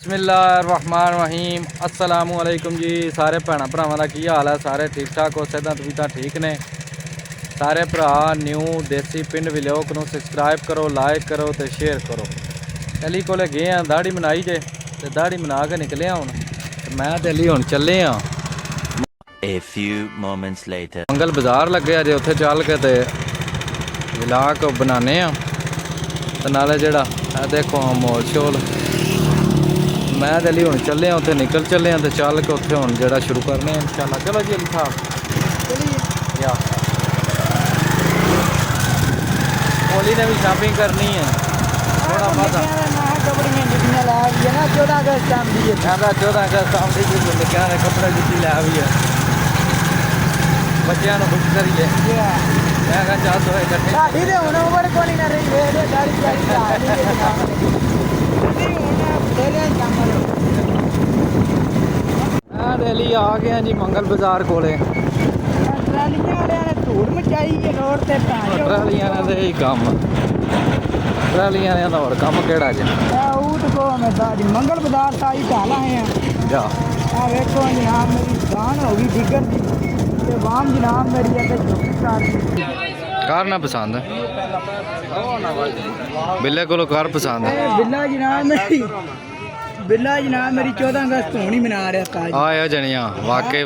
बिस्मिल्लाहिर्रहमानिर्रहीम अस्सलामु अलैकुम जी। सारे भैन भरावां दा की हाल है? सारे ठीक ठाक हो? सेहतां तबीयतां ठीक ने? सारे भरा न्यू देसी पिंड व्लॉग नूं सबसक्राइब करो, लाइक करो तो शेयर करो। अली कोले गए हैं दाढ़ी बनाई जे ते दाढ़ी बना के निकले हुण मैं ते अली हुण चले हाँ A few moments later. मंगल बाजार लगे अजे उत्थे चल के ते व्लॉग बनाने आ ते नाले जेड़ा देखो मोल शोल मैं ते अली हुण चले उत्थे निकल चले तो चल के उत्थे हुण जेड़ा शुरू करने इंशाल्लाह। चलो जी अली साहब या ओली ने भी शॉपिंग करनी है थोड़ा बहुत 14 अगस्त आमदी है 14 अगस्त आमदी जी निक्कियां दे कपड़े जुत्ती लै भी है बच्चों खुश करिए मैं कहा चाह तो इकट्ठे साडी ते हुण उमर कोनी ना रही वे दाढ़ी डेली आ गए जी मंगल बाजार कोले धूड़ मचाई है रोड ते ट्रालियां ने ही काम ट्रालियां ने और काम केड़ा जी ऊट को मैं दादी मंगल बाजार साई ढाला है जा आ देखो यहां मेरी जान होगी डिगर दी ते वाम जनाब मेरी है ते कार ना पसंद है बिल्ले को कार पसंद है बिल्ला जनाब मेरी 14 अगस्त होनी मना रहा ताज आया जनिया वाकई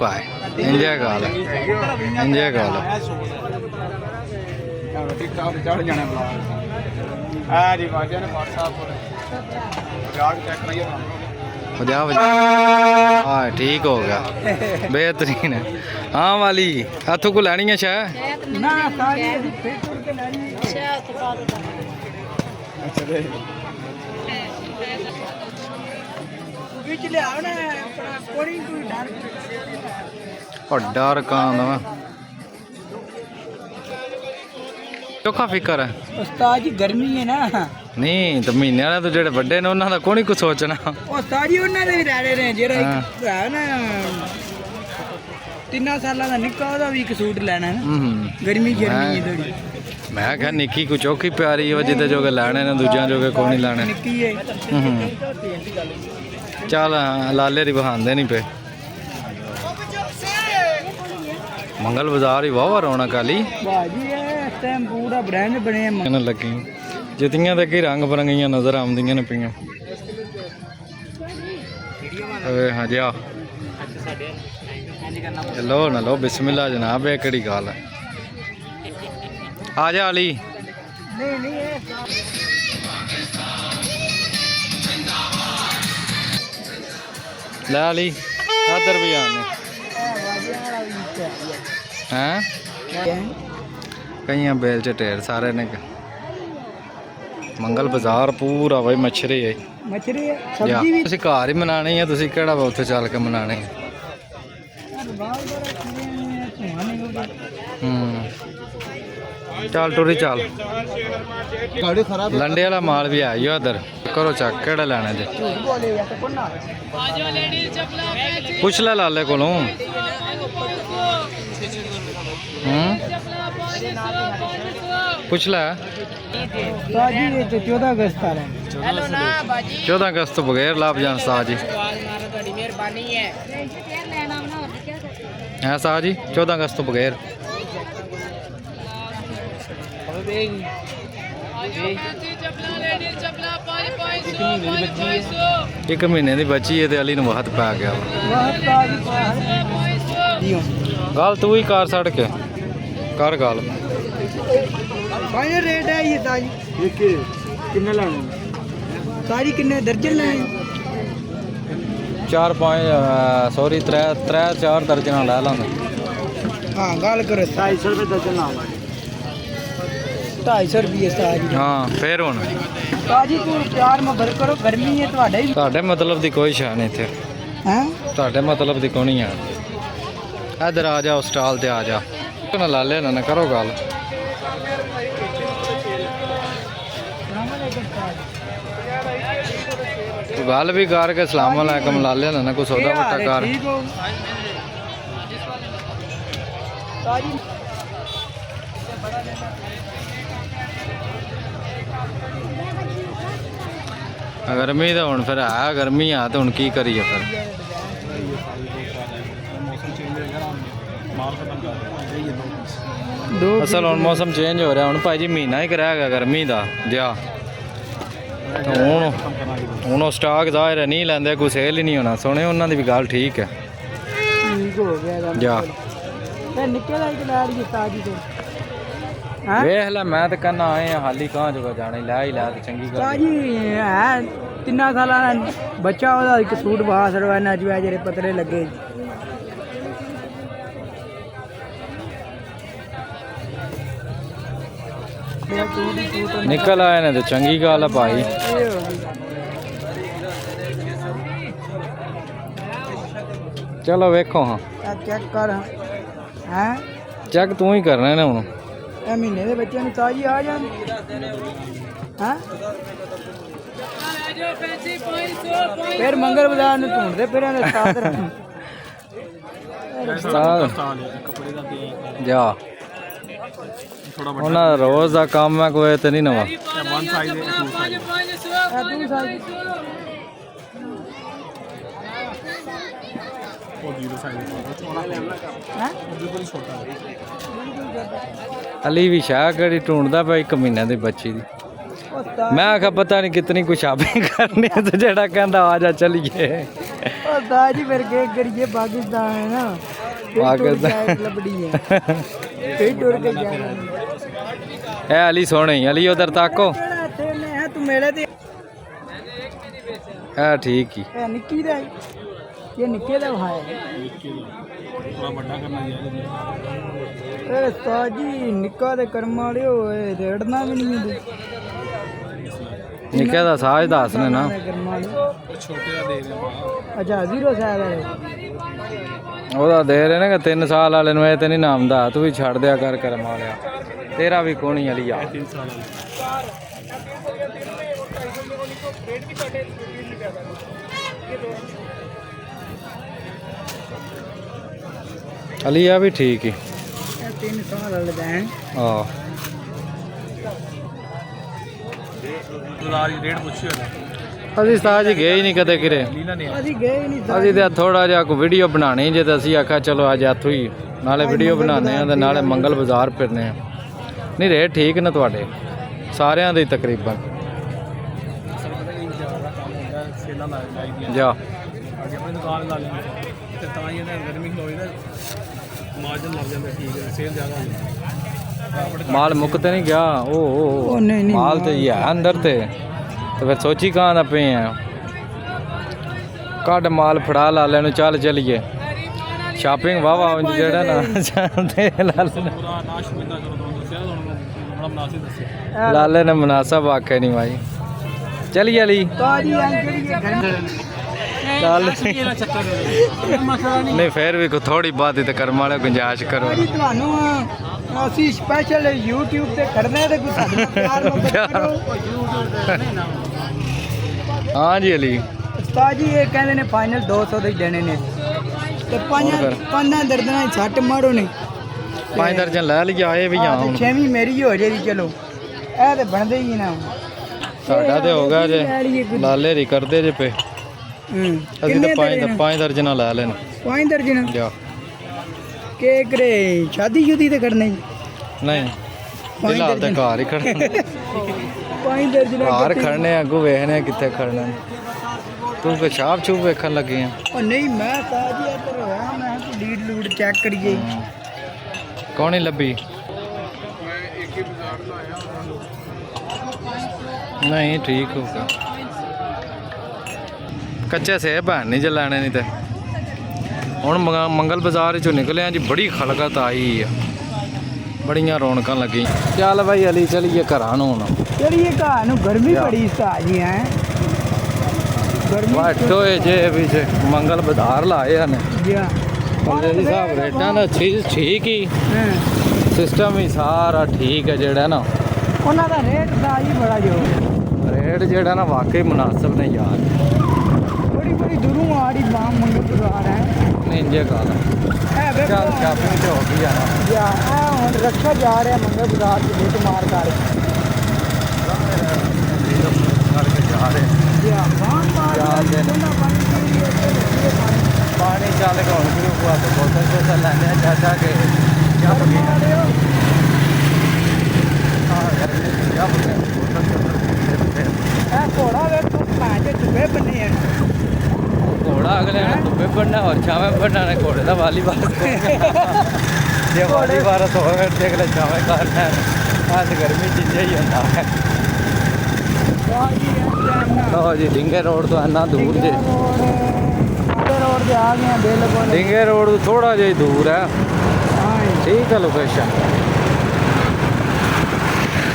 बाय इंजॉय कर इंजॉय कर चढ़ जाना जी बाजा ने व्हाट्सएप पर चेक करिए हाँ ठीक हो गया बेहतरीन है। हाँ वाली हथों को लैनी है शायद और डर कहाँ चोखा फिकर है उस्ताद जी गर्मी है ना नहीं तो महीने वाले तो जेडे बड़े ने उन्होंने को नहीं कुछ सोचना उस्ताद जी उन्होंने भी रह रहे जेड़ा है ना 3 साल का निक्का ओदा भी एक सूट लेना है गर्मी गर्मी है थोड़ी मैं कहा निक्की को चौकी प्यारी है जिदे जोगे लेने ने दूजा जोगे को नहीं लेने निक्की है चल लाले दी बहांदे नहीं पे मंगल बाजार ही वाह रौनक वाली टाइम पूरा ब्रांड बने लगी जितियां तो अगे रंग बरंगियां नजर आउंदियां ने पियां हाँ जी लो ना लो बिस्मिल्लाह जनाब ये केड़ी गल है आ जा अली लै अली इधर भी आने हैं कई बेल च ढेर सारे ने मंगल बाजार पूरा भाई मछरी है तुसी घर ही मनानी है तुसी केड़ा उत्थे चल के मनानी है चल टुरी चल लंडे वाला माल भी है इधर करो चक केड़ा लेना जी पुछ ले लाले कोलों पुछ ले 14 अगस्त 14 अगस्त तो बगैर लाभ जान साह जी है साह जी 14 अगस्त तो बगैर एक महीने की बची है तो अली नूं बहुत पै गया गल तू ही कर सड़ के कर गल रेट है ये ताजी किन्ने लाने ताजी किन्ने दर्जन लेने 4-5 सॉरी 3-4 दर्जन लै लांगे हाँ गल करो 250 रुपये दर्जन लावा 250 रुपये ताजी हाँ फिर हुण ताजी तू प्यार मोहब्बत करो गर्मी है तुहाडे मतलब दी कोई शय नहीं इत्थे हैं तुहाडे मतलब दी कोई नहीं है इधर आ जाओ स्टॉल ते आ जा ना लाले ना करो गल गल भी कर के सलाम अलैकुम लाले ना कोई सौदा वट्टा कर ताजी ਗਰਮੀ ਤਾਂ ਹੁਣ ਫਿਰ ਹੈ, ਗਰਮੀ ਆ ਤਾਂ ਹੁਣ ਕੀ ਕਰੀਏ ਫਿਰ। ਅਸਲ ਹੁਣ ਮੌਸਮ ਚੇਂਜ ਹੋ ਰਿਹਾ, ਹੁਣ ਭਾਈ ਜੀ ਮਹੀਨਾ ਹੀ ਰਹਿ ਗਿਆ ਗਰਮੀ ਦਾ ਜਿਆ। ਹੁਣ ਉਹ ਸਟਾਕ ਜ਼ਾਹਿਰ ਨਹੀਂ ਲੈਂਦੇ, ਕੋਈ ਸੇਲ ਹੀ ਨਹੀਂ ਹੋਣਾ। ਸੁਣੇ ਉਹਨਾਂ ਦੀ ਵੀ ਗੱਲ ਠੀਕ ਹੈ, ਠੀਕ ਹੋ ਗਿਆ ਜਾ ਤੇ ਨਿੱਕੇ ਦਾ ਇੱਕ ਲੈ ਲਈ ਤਾਜੀ ਤੇ ਵੇਖ ਲੈ। ਮੈਂ ਤਾਂ ਕਹਿੰਦਾ ਆਏ ਆ ਹਾਲੀ ਕਾਂ ਜਗਾ ਜਾਣੇ, ਲੈ ਹੀ ਲੈ ਤੇ ਚੰਗੀ ਗੱਲ। ਤਾਜੀ ਹੈ 3 ਸਾਲਾਂ ਦਾ ਬੱਚਾ, ਉਹਦਾ ਇੱਕ ਸੂਟ ਬਾਹਰ ਸੜਵਾਣਾ ਜਿਹਾ ਜਿਹੜੇ ਪਤਲੇ ਲੱਗੇ। ਨਿਕਲ ਆਏ ਨੇ ਤੇ ਚੰਗੀ ਗੱਲ ਆ ਭਾਈ। ਚਲੋ ਵੇਖੋ ਹਾਂ, ਚੈੱਕ ਕਰ ਹੈ ਚੈੱਕ ਤੂੰ ਹੀ ਕਰਨਾ ਨੇ ਹੁਣ। ਇਹ ਮਹੀਨੇ ਦੇ ਬੱਚਿਆਂ ਨੂੰ ਤਾਜੀ ਆ ਜਾਣ ਹੈ। ਫਿਰ ਮੰਗਲ ਬਾਜ਼ਾਰ ਨੂੰ ਢੂੰਡਦੇ ਫਿਰ ਜਾ ਉਹਨਾਂ ਦਾ ਰੋਜ਼ ਦਾ ਕੰਮ ਹੈ, ਕੋਈ ਤੇ ਨਹੀਂ ਨਵਾਂ। ਅਲੀ ਵੀ ਸ਼ਾਹ ਕਿਹੜੀ ਢੂੰਡਦਾ ਪਿਆ 1 ਮਹੀਨੇ ਦੀ ਬੱਚੀ ਦੀ। ਮੈਂ ਆਖਿਆ ਪਤਾ ਨਹੀਂ ਕਿਤਨੀ ਕੁ ਸ਼ਾਪਿੰਗ ਕਰਨੀ ਹੈ, ਤੇ ਜਿਹੜਾ ਕਹਿੰਦਾ ਆ ਜਾ ਚਲੀਏ। ਉਹ ਦਾਜੀ ਫਿਰ ਕੇ ਕਰੀਏ, ਪਾਕਿਸਤਾਨ ਹੈ ਨਾ, ਪਾਕਿਸਤਾਨ ਲੱਭੜੀ ਹੈ ਕਈ ਟੁਰ ਕੇ ਜਾਣਾ। ਇਹ ਅਲੀ ਸੋਹਣੀ, ਅਲੀ ਉਧਰ ਤਾਕੋ। ਤੂੰ ਮੇਲੇ ਤੇ ਇਹ ਠੀਕ ਹੀ। ਇਹ ਨਿੱਕੀ ਦਾ ਇਹ ਨਿੱਕੇ ਦਾ ਭਾਈ ਇਹ ਤਾਜੀ ਨਿੱਕਾ ਦੇ ਕਰਮ ਵਾਲੇ ਹੋਏ ਰੇੜਨਾ ਵੀ ਨਹੀਂ ਹੁੰਦੇ। ਨਿੱਕੇ ਦਾ ਸਾਜ ਦੱਸ ਨੇ ਨਾ, ਛੋਟੇ ਦਾ ਦੇ ਰਹੇ। ਅੱਛਾ 0 ਸਾਲ ਵਾਲੇ ਉਹਦਾ ਦੇ ਰਹੇ ਨੇ ਕਿ 3 ਸਾਲ ਵਾਲੇ ਨੂੰ ਇਹ ਤੇ ਨਹੀਂ ਨਾਮ ਦਾ। ਤੂੰ ਵੀ ਛੱਡ ਦਿਆ ਕਰ ਕਰਮ ਵਾਲਿਆ, ਤੇਰਾ ਵੀ ਕੋਣੀ ਵਾਲੀ ਆ। ਅਲੀ ਆ ਵੀ ਠੀਕ ਹੀ। 3 ਸਾਲ ਵਾਲੇ ਦਾ ਹੈ। ਹਾਂ ਰੇਟ ਪੁੱਛਿਓ ਅਸੀਂ ਸਾਜ ਹੀ ਗਏ ਹੀ ਨਹੀਂ ਕਦੇ ਕਿਰੇ। ਅਸੀਂ ਗਏ ਨਹੀਂ ਅਸੀਂ ਤੇ ਥੋੜਾ ਜਿਹਾ ਕੋਈ ਵੀਡੀਓ ਬਣਾਣੀ ਜੇ, ਤਾਂ ਅਸੀਂ ਆਖਿਆ ਚਲੋ ਅੱਜ ਇੱਥੋਂ ਹੀ ਨਾਲੇ ਵੀਡੀਓ ਬਣਾਉਂਦੇ ਆ ਤੇ ਨਾਲੇ ਮੰਗਲ ਬਾਜ਼ਾਰ ਫਿਰਨੇ ਆ। ਨਹੀਂ ਰੇਟ ਠੀਕ ਨੇ ਤੁਹਾਡੇ ਸਾਰਿਆਂ ਦੇ ਤਕਰੀਬਨ। ਜਾ ਆਪਣੀ ਦੁਕਾਨ ਲਾ ਲੈਂਦੇ ਤੇ ਤਾਂ ਹੀ ਇਹਨਾਂ ਗਰਮੀ ਹੋਈ ਨਾ ਮਾਰਜਨ ਲੱਗ ਜਾਂਦਾ। ਠੀਕ ਹੈ, ਸੇਲ ਜ਼ਿਆਦਾ ਹੋ ਜਾਂਦੀ। ਮਾਲ ਮੁੱਕ ਤੇ ਨਹੀਂ ਗਿਆ। ਉਹ ਨਹੀਂ ਨਹੀਂ ਮਾਲ ਤੇ ਹੀ ਹੈ ਅੰਦਰ ਤੇ ਫਿਰ ਸੋਚੀ ਕਾਂ ਦਾ ਪਏ ਆ। ਕੱਢ ਮਾਲ ਫੜਾ ਲਾਲੇ ਨੂੰ, ਚੱਲ ਚਲੀਏ ਸ਼ਾਪਿੰਗ ਵਾਵਾ ਉਂਝ ਜਿਹੜਾ ਨਾ ਜਾਂਦੇ ਲਾਲੇ ਨੇ। ਪੂਰਾ ਨਾਸ਼ ਮਿੰਦਾ ਕਰੋ ਤੁਹਾਨੂੰ ਦੱਸਿਆ, ਤੁਹਾਨੂੰ ਬੜਾ ਮੁਨਾਸਿਬ ਦੱਸਿਆ। ਲਾਲੇ ਨੇ ਮੁਨਾਸਬ ਆਖਿਆ ਨਹੀਂ ਭਾਈ। ਚਲੀਏ ਅਲੀ ਤਾਜੀ ਜਿਹੜੀ ਲਾਲੇ ਇਹਦਾ ਚੱਕਰ ਮਸਲਾ ਨਹੀਂ। ਨਹੀਂ ਫਿਰ ਵੀ ਕੋਈ ਥੋੜੀ ਬਾਤ ਹੀ ਤੇ ਕਰਮ ਵਾਲੇ ਗੁੰਜਾਇਸ਼ ਕਰੋ। ਜੀ ਤੁਹਾਨੂੰ ਅਸੀਂ ਸਪੈਸ਼ਲ YouTube ਤੇ ਖੜਨੇ ਤੇ ਕੋਈ ਸਾਡੇ ਨਾਲ ਪਿਆਰ ਮੁਹੱਬਤ ਕਰੋ। ਹਾਂ ਜੀ ਅਲੀ ਉਸਤਾਦ ਜੀ ਇਹ ਕਹਿੰਦੇ ਨੇ ਫਾਈਨਲ 200 ਦੇ ਦੇਣੇ ਨੇ ਤੇ ਪੰਜਾਂ ਦਰਦਨਾਂ ਦੀ ਛੱਟ ਮਾਰੋ ਨਹੀਂ। 5 ਦਰਜਨ ਲੈ ਲਈ ਆਏ ਵੀ ਆ ਹੁਣ। 6ਵੀਂ ਮੇਰੀ ਹੋ ਜਾਏਗੀ। ਚਲੋ ਇਹ ਤੇ ਬਣਦੇ ਹੀ ਨਾ। ਸਾਡਾ ਤੇ ਹੋ ਗਿਆ ਜੇ ਲਾਲੇ ਰੀ ਕਰਦੇ ਜੇ ਪੇ। ਅਸੀਂ ਤਾਂ 5 ਦਰਜਨਾਂ ਲੈ ਲੈਣ। 5 ਦਰਜਨ ਜਾ ਕੇ ਕਰੇ ਸ਼ਾਦੀ ਸ਼ੁਦੀ ਤੇ ਕਰਨੇ ਜੀ। ਨਹੀਂ ਫਿਲਹਾਲ ਤਾਂ ਘਰ ਹੀ ਖੜਨਾ। 5 ਦਰਜਨ ਘਰ ਖੜਨੇ ਆ, ਅੱਗੋਂ ਵੇਖਣੇ ਆ ਕਿੱਥੇ ਖੜਨਾ। ਤੂੰ ਕਿ ਛਾਪ ਛੂਪ ਵੇਖਣ ਲੱਗੇ ਆ? ਉਹ ਨਹੀਂ ਮੈਂ ਤਾਂ ਜੀ ਇੱਧਰ ਹੋਇਆ, ਮੈਂ ਕਿਹਾ ਲੀਡ ਲੂਡ ਚੈੱਕ ਕਰੀਏ। ਕੌਣ ਹੀ ਲੱਭੀ? ਨਹੀਂ ਠੀਕ ਹੋ ਗਿਆ। ਕੱਚੇ ਸੇਬ ਹੈ ਨਹੀਂ ਜੇ ਲੈਣੇ ਨਹੀਂ ਤੇ। ਹੁਣ ਮੰਗਲ ਬਾਜ਼ਾਰ ਚੋਂ ਨਿਕਲਿਆ ਜੀ, ਬੜੀ ਖਲਕਤ ਆਈ ਆ, ਬੜੀਆਂ ਰੌਣਕਾਂ ਲੱਗੀ। ਚੱਲ ਬਾਈ ਅਲੀ ਚਲੀਏ ਘਰਾਂ ਨੂੰ ਹੁਣ। ਚਲੀਏ ਘਰ ਨੂੰ, ਗਰਮੀ ਬੜੀ ਉਸਤਾਦ ਹੈ। ਗਰਮੀ ਵਾਟੋਏ ਜੇ ਵਿੱਚ ਮੰਗਲ ਬਾਜ਼ਾਰ ਲਾਏ ਨੇ ਜੀ ਬੰਦੇ ਦੀ ਹਿਸਾਬ ਰੇਟਾਂ ਦਾ ਚੀਜ਼ ਠੀਕ ਹੀ, ਸਿਸਟਮ ਹੀ ਸਾਰਾ ਠੀਕ ਹੈ ਜਿਹੜਾ ਨਾ। ਉਹਨਾਂ ਦਾ ਰੇਟ ਦਾ ਹੀ ਬੜਾ ਜੋ ਰੇਟ ਜਿਹੜਾ ਨਾ ਵਾਕਈ ਮੁਨਾਸਬ ਨੇ ਯਾਰ। बड़ी बड़ी दूरों आ रही बाम मंगल बाजार है नहीं इंजे काला है वे ਚੱਲ ਸ਼ਾਪਿੰਗ ਤੇ ਹੋ ਗਈ ਜਾਣਾ या है हुन रक्षा जा रहे हैं मंगल बाजार से लूट मार कर ਕਰਕੇ ਜਾ ਰਹੇ या बाम मार जा दे। ਪਾਣੀ ਚੱਲ ਕੇ ਹੁਣ ਸ਼ੁਰੂ ਹੁਆ ਤੇ ਬੋਤਲ ਤੇ ਲੈਣੇ ਆ ਚਾਚਾ ਕੇ ਜੱਬ ਕੇ ਹਾਂ ਯਾਰ ਜੱਬ ਕੇ ਬੋਤਲ ਤੇ है घोड़ा वे तो पांच चुबे बने हैं ਘੋੜਾ ਅਗਲੇ ਨੇ ਧੁੱਪੇ ਪੜਨਾ ਔਰ ਛਾਵੇਂ ਪੜਨਾ ਨੇ ਘੋੜੇ ਦਾ ਵਾਲੀਬਾਲ ਜੇ ਵਾਲੀਬਾਲ ਹੋਵੇ ਤੇ ਅਗਲੇ ਛਾਵੇਂ ਕਰਨਾ ਅੱਜ ਗਰਮੀ ਚੀਜ਼ਾਂ ਹੀ ਹੁੰਦਾ ਹੈ ਲੋ ਜੀ ਡਿੰਗੇ ਰੋਡ ਤੋਂ ਇੰਨਾ ਦੂਰ ਜੇ रोड से आ गए हैं बिल्कुल ਡਿੰਗੇ ਰੋਡ ਤੋਂ ਥੋੜਾ ਜਿਹਾ ਹੀ ਦੂਰ ਹੈ हाँ ਠੀਕ ਹੈ ਲੋਕੇਸ਼ਨ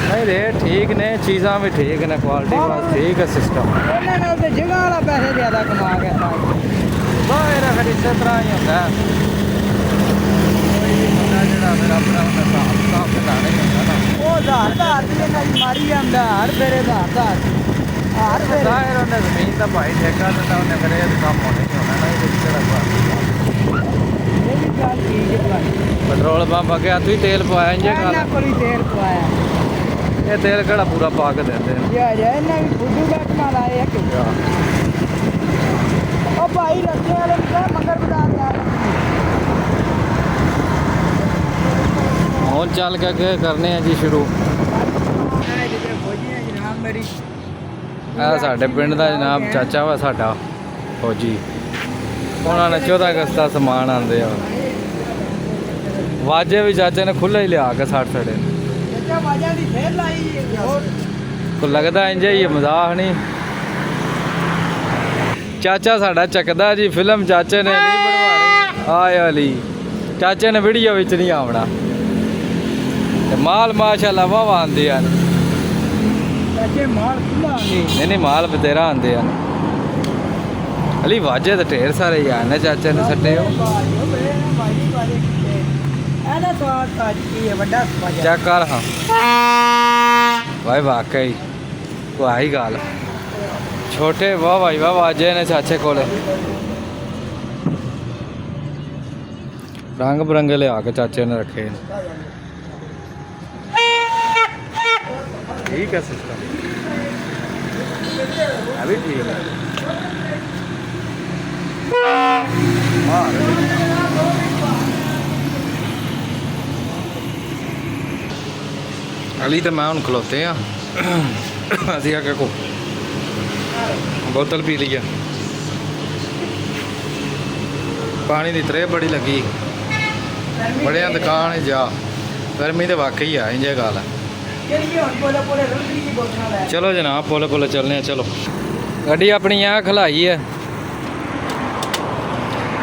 ਨਹੀਂ ਰੇਟ ਠੀਕ ਨੇ ਚੀਜ਼ਾਂ ਵੀ ਠੀਕ ਨੇ ਕੁਆਲਿਟੀ ਵਾਸ ਠੀਕ ਹੈ ਸਿਸਟਮ ਉਹਨਾਂ ਨਾਲ ਤੇ ਜਗ੍ਹਾ ਵਾਲਾ ਪੈਸੇ ਜ਼ਿਆਦਾ ਕਮਾ ਗਿਆ ਬਾਹਰ ਫਿਰ ਇਸੇ ਤਰ੍ਹਾਂ ਹੀ ਹੁੰਦਾ ਕੋਈ ਵੀ ਬੰਦਾ ਜਿਹੜਾ ਫਿਰ ਆਪਣਾ ਹਿਸਾਬ ਤੇ ਲਾਣਾ ਹੀ ਹੁੰਦਾ ਨਾ ਉਹ ਧਾਰ ਦੀ ਇਹਨਾਂ ਦੀ ਮਾਰੀ ਜਾਂਦਾ ਹਰ ਫੇਰੇ ਧਾਰ ਹਰ ਫੇਰੇ ਜ਼ਾਹਿਰ ਉਹਨੇ ਜ਼ਮੀਨ ਦਾ ਭਾਈ ਠੇਕਾ ਦਿੰਦਾ ਉਹਨੇ ਫਿਰ ਇਹ ਕੰਮ ਹੋਣੇ ਨਹੀਂ ਹੋਣਾ ਨਾ ਇਹਦੇ ਵਿੱਚ ਕਿਹੜਾ ਇਹ ਵੀ ਗੱਲ ਠੀਕ ਹੈ ਭਾਈ ਪੈਟਰੋਲ ਪੰਪ ਅੱਗੇ ਤੂੰ ਹੀ ਤੇਲ ਪਵਾਇਆ ਇੰਜੇ ਇਹਨਾਂ ਕਾਲ ਕੋਲ ਹੀ ਤੇਲ ਪਵਾਇਆ ਇਹ ਤੇਲ ਕਿਹੜਾ ਪੂਰਾ ਪਾ ਕੇ ਦਿੰਦੇ ਨੇ ਯਾ ਇਹਨਾਂ ਵੀ ਫੁੱਦੂ ਬੈਠ ਨਾਲ ਆਏ ਆ ਕਿ ਉਹ ਭਾਈ ਰੱਖੇ ਵਾਲੇ ਨੂੰ ਕਹਿ ਮੰਗਰ ਬਤਾ ਦੇ ਹੁਣ ਚੱਲ ਕੇ ਅੱਗੇ ਕਰਨੇ ਆ ਜੀ ਸ਼ੁਰੂ ਜਨਾਬ ਮੇਰੀ ਇਹ ਸਾਡੇ ਪਿੰਡ ਦਾ ਜਨਾਬ ਚਾਚਾ ਵਾ ਸਾਡਾ ਫੌਜੀ ਉਹਨਾਂ ਨੇ 14 ਅਗਸਤ ਦਾ ਸਮਾਨ ਆਂਦੇ ਆ ਵਾਜੇ ਵੀ ਚਾਚੇ ਨੇ ਖੁੱਲੇ ਹੀ ਲਿਆ ਕੇ ਸਾੜ ਛੜੇ ਚਾਚਾ ਬਾਜਾਂ ਦੀ ਫੇਰ ਲਾਈ ਹੋਰ ਕੋ ਲੱਗਦਾ ਇੰਜ ਹੀ ਹੈ, ਮਜ਼ਾਕ ਨਹੀਂ ਚਾਚਾ ਸਾਡਾ ਚੱਕਦਾ ਜੀ ਫਿਲਮ ਚਾਚੇ ਨੇ ਨਹੀਂ ਬਣਵਾਣੀ ਆਏ ਵਾਲੀ ਚਾਚੇ ਨੇ ਵੀਡੀਓ ਵਿੱਚ ਨਹੀਂ ਆਉਣਾ ਤੇ ਮਾਲ ਮਾਸ਼ਾਅੱਲਾ ਵਾਹ ਆਂਦੇ ਆ ਚਾਚੇ ਮਾਲ ਖੁੱਲਾ ਨਹੀਂ ਮਾਲ ਬਤੇਰਾ ਆਂਦੇ ਆ ਅਲੀ ਵਾਜੇ ਤੇ ਢੇਰ ਸਾਰੇ ਹੀ ਆ ਨੇ ਚਾਚੇ ਨੇ ਸੱਟੇ ਉਹ ਇਹਦਾ ਸਵਾਦ ਤਾਜੀ ਹੈ ਵੱਡਾ ਸਵਾਦ ਚੈੱਕ ਕਰ ਹਾਂ ਭਾਈ ਵਾਕਈ ਵਾਹੀ ਗੱਲ ਛੋਟੇ ਵਾਹ ਭਾਈ ਵਾਹ ਵਾਜੇ ਨੇ ਚਾਚੇ ਕੋਲੇ ਰੰਗ ਬਰੰਗੇ ਲਿਆ ਕੇ ਚਾਚੇ ਨੇ ਰੱਖੇ ਨੇ ਠੀਕ ਹੈ ਸਿਸਟਮ ਅਭੀ ਠੀਕ ਹੈ ਹਾਂ ਅਲੀ ਤੇ ਮੈਂ ਹੁਣ ਖਲੋਤੇ ਆ ਅਸੀਂ ਆ ਕੇ ਕੋ ਬੋਤਲ ਪੀ ਲਈ ਆ ਪਾਣੀ ਦੀ ਤਰੇ ਬੜੀ ਲੱਗੀ ਬੜਿਆਂ ਦੁਕਾਨ ਜਾ ਗਰਮੀ ਤੇ ਵਾਕਈ ਆ ਇੰਜੇ ਗੱਲ ਚਲਿਏ ਹੁਣ ਬੋਲੇ ਬੋਲੇ ਰੁਕੀ ਦੀ ਬੋਤਲਾਂ ਲੈ ਚਲੋ ਜਨਾਬ ਪੋਲੇ ਪੋਲੇ ਚੱਲਨੇ ਆ ਚਲੋ ਗੱਡੀ ਆਪਣੀ ਆ ਖਲਾਈ ਹੈ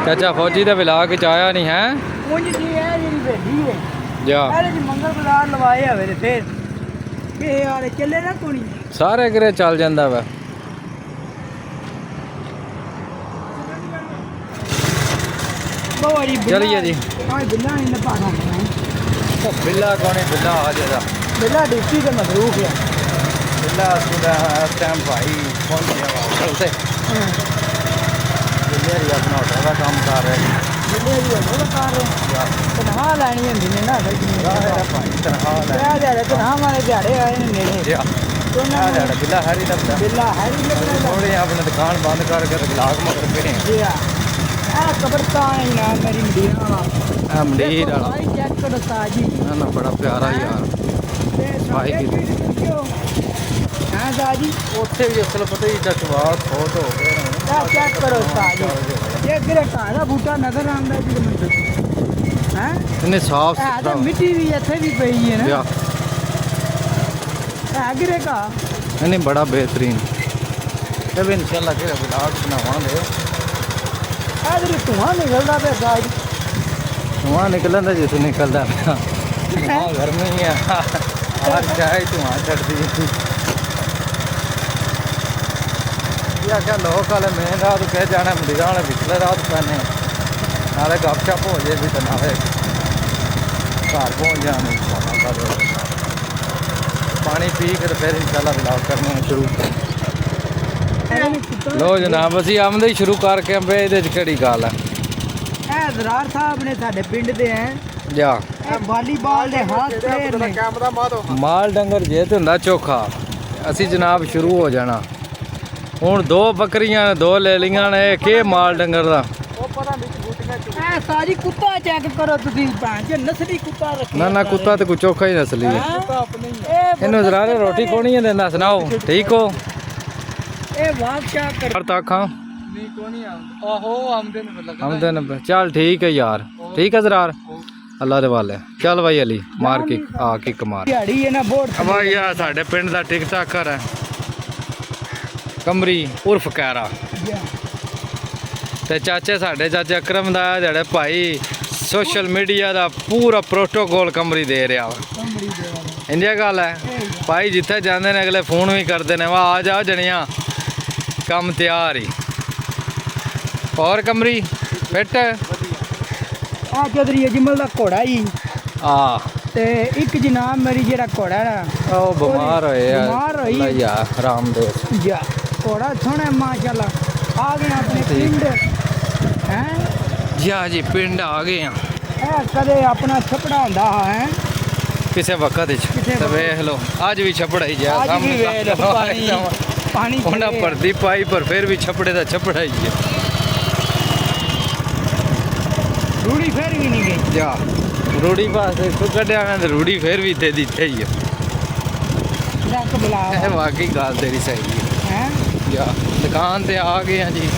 ਚਾਚਾ ਫੌਜੀ ਦਾ ਵਿਲਾਗ ਚ ਆਇਆ ਨਹੀਂ ਹੈ ਉਂਝ ਜੀ ਇਹ ਜਿਹੜੀ ਭੇਡੀ ਹੈ ਜਾ ਇਹਦੇ ਚ ਮੰਗਲ ਬਾਜ਼ਾਰ ਲਵਾਏ ਹੋਵੇ ਤੇ ਫੇਰ ਕਿ ਯਾਰ ਚੱਲੇ ਨਾ ਕੋਣੀ ਸਾਰੇ ਕਿਰੇ ਚੱਲ ਜਾਂਦਾ ਵਾ ਬੋਰੀ ਚਲੀਏ ਜੀ ਹਾਂ ਬਿੱਲਾ ਨਹੀਂ ਪਾਣਾ ਬਿੱਲਾ ਕੋਣੇ ਬਿੱਲਾ ਆ ਜਾਦਾ ਬਿੱਲਾ ਡਿਊਟੀ ਤੇ ਮਦਰੂਫ ਹੈ ਬਿੱਲਾ ਸੁਦਾ ਟਾਈਮ ਭਾਈ ਪਹੁੰਚਿਆ ਵਾ ਚਲਤੇ ਬਿੱਲੇ ਹੀ ਆਪਣਾ ਹੋਟਲ ਦਾ ਕੰਮ ਕਰ ਰਹੇ ਬਿੱਲੇ ਵੀ ਉਹ ਕਰ ਤਨਖਾਹ ਲੈਣੀ ਹੁੰਦੀ ਨੇ ਨਾ ਰਾਹ ਭਾਈ ਤਨਖਾਹ ਲੈ ਇਹ ਦਿਹਾੜੇ ਤਨਖਾਹ ਵਾਲੇ ਦਿਹਾੜੇ ਆਏ ਨੇ ਨੇੜੇ ਜਾ ਉਹਨਾਂ ਆ ਜਾੜਾ ਬਿੱਲਾ ਹਰੀ ਲੱਗਦਾ ਬਿੱਲਾ ਹੈ ਹੀ ਲੱਗਦਾ ਥੋੜੇ ਆਪਣੀ ਦੁਕਾਨ ਬੰਦ ਕਰਕੇ ਗਲਾਕ ਮਗਰ ਪਏ ਜੀ ਆ ਇਹ ਕਬਰਸਤਾਨ ਹੈ ਨਾ ਮੇਰੀ ਮਦੀਨਾ ਵਾਲਾ ਆ ਮੰਡੀਰ ਵਾਲਾ ਭਾਈ ਚੈੱਕ ਕਰੋ ਤਾਜੀ ਨਾ ਨਾ ਬੜਾ ਪਿਆਰਾ ਯਾਰ ਭਾਈ ਕੀ ਹਾਂ ਤਾਜੀ ਉੱਥੇ ਵੀ ਅਸਲ ਪਤਾ ਹੀ ਜਸਵਾਤ ਬਹੁਤ ਹੋ ਗਏ ਨੇ ਇਹ ਚੈੱਕ ਕਰੋ ਤਾਜੀ ਇਹ ਕਿਹੜਾ ਘਾਹ ਬੂਟਾ ਨਜ਼ਰ ਆਉਂਦਾ ਜੀ ਮੈਨੂੰ ਹੈ ਇਹਨੇ ਸਾਫ ਇਹ ਸੁਥਰਾ ਤਾਂ ਮਿੱਟੀ ਵੀ ਇੱਥੇ ਵੀ ਪਈ ਹੈ ਨਾ ਜਾ ਇਹ ਕਿਹੜੇ ਘਾਹ ਇਹਨੇ ਬੜਾ ਬਿਹਤਰੀਨ ਇਹ ਵੀ ਇਨਸ਼ਾਅੱਲਾ ਕਿਹੜਾ ਵਲੌਗ ਬਣਾਵਾਂਗੇ ਇਹ ਜਿਹੜੀ ਧੂਆਂ ਨਿਕਲਦਾ ਪਿਆ ਤਾਜੀ ਧੂਆਂ ਨਿਕਲਦਾ ਜਿੱਥੇ ਨਿਕਲਦਾ ਪਿਆ ਹਾਂ ਘਰ में ही है हर चाय धुआं चढ़ती या क्या लोग वाले मेन रात कह जाना मंदिर वाले पिछले रात पैने नाले गपशप हो जाए भी तो नाले घर पहुँच जाने पानी पी के फिर इंशाल्लाह व्लॉग करने शुरू ਲੋ ਜਨਾਬ ਅਸੀਂ ਆਮਦੇ ਹੀ ਸ਼ੁਰੂ ਕਰਕੇ ਅੰਬੇ ਇਹਦੇ ਚ ਕਿਹੜੀ ਗੱਲ ਹੈ ਇਹ ਜ਼ਰਾਰ ਸਾਹਿਬ ਨੇ ਸਾਡੇ ਪਿੰਡ ਦੇ ਹੈ ਜਾ ਇਹ ਵਾਲੀਬਾਲ ਦੇ ਹੱਥ ਤੇ ਨੇ ਮਾਲ ਡੰਗਰ ਜੇ ਤੇ ਹੁੰਦਾ ਚੋਖਾ ਅਸੀਂ ਜਨਾਬ ਸ਼ੁਰੂ ਹੋ ਜਾਣਾ ਹੁਣ 2 ਬੱਕਰੀਆਂ ਨੇ 2 ਲੈ ਲਈਆਂ ਨੇ ਕੀ ਮਾਲ ਡੰਗਰ ਦਾ ਇਹ ਸਾਰੀ ਕੁੱਤਾ ਚੈੱਕ ਕਰੋ ਤੁਸੀਂ ਭੈਣ ਜੀ ਨਸਲੀ ਕੁੱਤਾ ਰੱਖਿਆ ਨਾ ਕੁੱਤਾ ਤੇ ਕੋਈ ਚੋਖਾ ਹੀ ਨਸਲੀ ਹੈ ਇਹ ਇਹਨੂੰ ਜ਼ਰਾ ਰੋਟੀ ਕੋਣੀ ਦਿੰਦਾ ਸੁਣਾਓ ਠੀਕ ਹੋ ਇਹ ਵਾਕਿਆ ਕਰ ਪਰ ਤਾਂ ਖਾਂ ਨਹੀਂ ਕੋਣੀ ਆਹੋ ਆਮਦੇ ਨੇ ਲੱਗਦਾ ਆਮਦੇ ਨੇ ਚੱਲ ਠੀਕ ਹੈ ਯਾਰ ਠੀਕ ਹੈ ਜ਼ਰਾਰ ਅੱਲਾ ਦੇ ਵਾਲੇ ਚੱਲ ਭਾਈ ਅਲੀ ਮਾਰ ਕੇ ਆ ਕਿੱਕ ਮਾਰ ਦਿਹਾੜੀ ਇਹਨਾਂ ਬੋਰਡ ਭਾਈ ਆ ਸਾਡੇ ਪਿੰਡ ਦਾ ਟਿਕਟਾਕਰ ਹੈ ਕਮਰੀ ਉਰਫ ਕੈਰਾ ਤੇ ਚਾਚੇ ਸਾਡੇ ਚਾਚੇ ਅਕਰਮ ਦਾ ਜਿਹੜੇ ਭਾਈ ਸੋਸ਼ਲ ਮੀਡੀਆ ਦਾ ਪੂਰਾ ਪ੍ਰੋਟੋਕੋਲ ਕਮਰੀ ਦੇ ਰਿਹਾ ਵਾ ਇੰਡੀਆ ਗੱਲ ਹੈ ਭਾਈ ਜਿੱਥੇ ਜਾਂਦੇ ਨੇ ਅਗਲੇ ਫੋਨ ਵੀ ਕਰਦੇ ਨੇ ਵਾ ਆ ਜਾ ਜਣੀਆਂ ਕੰਮ ਤਿਆਰ ਹੀ ਹੋਰ ਕਮਰੀ ਫਿੱਟ ਆ ਚੌਧਰੀ ਅਜਮਲ ਦਾ ਘੋੜਾ ਹੀ ਆ ਤੇ ਇੱਕ ਜਨਾਬ ਮੇਰੀ ਜਿਹੜਾ ਘੋੜਾ ਹੈ ਨਾ ਉਹ ਬਿਮਾਰ ਹੋਏ ਆ ਬਿਮਾਰ ਹੋਈ। ਅੱਲਾ ਯਾਰ ਰਾਮਦੇਵ ਜਾ ਘੋੜਾ ਸੋਹਣਾ ਮਾਸ਼ਾਅੱਲਾ ਆ ਗਏ ਆਪਣੇ ਪਿੰਡ ਹੈ ਜਾ ਜੀ ਪਿੰਡ ਆ ਗਏ ਆ ਇਹ ਕਦੇ ਆਪਣਾ ਛਪੜਾ ਹੁੰਦਾ ਹੈ ਕਿਸੇ ਵਕਤ ਵਿੱਚ ਤੇ ਵੇਖ ਲਓ ਅੱਜ ਵੀ ਛਪੜਾ ਹੀ ਜਾ ਅੱਜ ਵੀ ਵੇਖ ਲਓ ਪਾਣੀ ਉਹਨਾਂ ਭਰਦੀ ਪਾਈ ਪਰ ਫਿਰ ਵੀ ਛਪੜੇ ਦਾ ਛਪੜਾ ਹੀ ਹੈ ਰੂੜੀ ਫੇਰ ਵੀ ਨਹੀਂ ਗਈ ਜਾ ਰੂੜੀ ਪਾਸੇ ਕੋ ਕੱਢਿਆ ਨਾ ਤੇ ਰੂੜੀ ਫਿਰ ਵੀ ਤੇ ਦਿੱਤੇ ਹੀ ਰੱਖ ਬੁਲਾ ਹੈ ਵਾਕਈ ਗੱਲ ਤੇਰੀ ਸਹੀ ਹੈ ਹੈ ਜਾ ਦੁਕਾਨ ਤੇ ਆ ਗਏ ਆ ਜੀ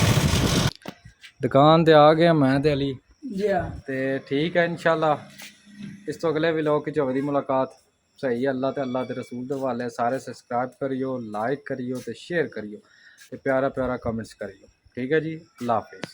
ਦੁਕਾਨ ਤੇ ਆ ਗਏ ਆ ਮੈਂ ਤੇ ਅਲੀ ਜੀ ਤੇ ਠੀਕ ਹੈ ਇਨਸ਼ਾਅੱਲਾ ਇਸ ਤੋਂ ਅਗਲੇ ਵਲੌਗ ਵਿੱਚ ਹੋਵੇਗੀ ਮੁਲਾਕਾਤ ਸਹੀ ਹੈ ਅੱਲਾ ਤੇ ਅੱਲਾ ਦੇ ਰਸੂਲ ਦੇ ਵਾਲੇ ਸਾਰੇ ਸਬਸਕ੍ਰਾइब करियो लाइक करियो ਤੇ शेयर करियो ਤੇ ਪਿਆਰਾ ਪਿਆਰਾ ਕਮੈਂਟਸ करियो ठीक है जी अल्लाह हाफिज़।